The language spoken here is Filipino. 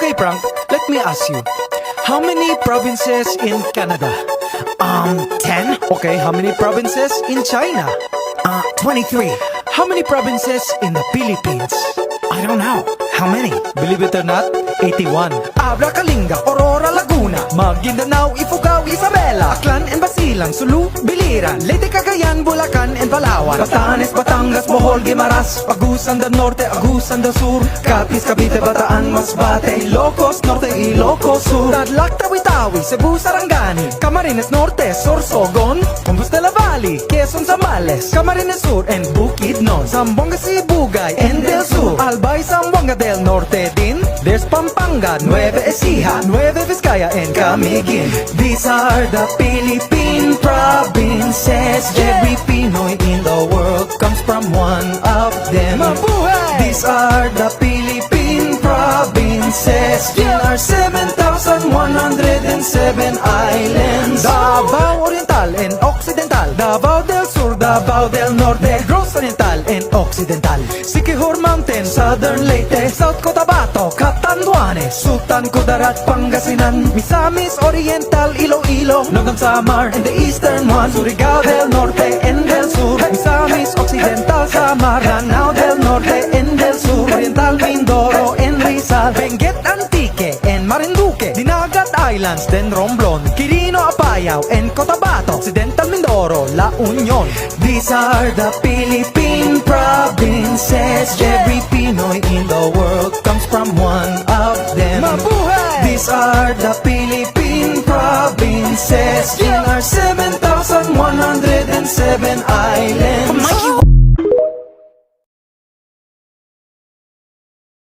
Okay, Frank, let me ask you. How many provinces in Canada? 10? Okay, how many provinces in China? 23. How many provinces in the Philippines? I don't know. How many? Believe it or not, 81. Abra, Kalinga, Aurora, Laguna, Maguindanao, Ifugao, Isabela, Aklan and Basilan, Sulu, Biliran, Leyte, Cagayan, Bulacan and Palawan, Batanes, Batangas, Bohol, Guimaras, Agusan del Norte, Agusan del Sur, Capiz, Cavite, Bataan, Masbate, Ilocos Norte, Ilocos Sur, Tadlac, Tawi-Tawi, Cebu, Sarangani, Camarines Norte, Sorsogon, Hombos de la Valley, Quezon, Zambales, Camarines Sur and Bukidnon, Zamboanga, Sibugay and Del Sur, Albay, Zamboanga del Norte din. There's Pampanga, Nueva Ecija, Nueva Vizcaya and Camiguin. These are the Philippine provinces. Every Pinoy in the world comes from one of them. Mabuhay! These are the Philippine provinces. In our 7,107 islands. Davao Oriental and Occidental, Davao del Sur, Davao del Norte, Negros Oriental and Occidental, Siquijor Mountain, Southern Leyte, South Cotabato, Catanduanes, Sultan Kudarat, Pangasinan, Misamis Oriental, Iloilo, Nogam Samar and the eastern one, Surigao del Norte and del Sur, Misamis Occidental, Samar, Lanao del Norte and del Sur, Oriental Mindoro and Rizal, Benguet Antique and Marinduque, Dinagat Islands, then Romblon, Quirino Apayao and Cotabato, Occidental Mindoro, La Union. These are the Philippine provinces. Every Pinoy in the world comes from one of them. Mabuhay! These are the Philippine provinces. In our 7,107 islands.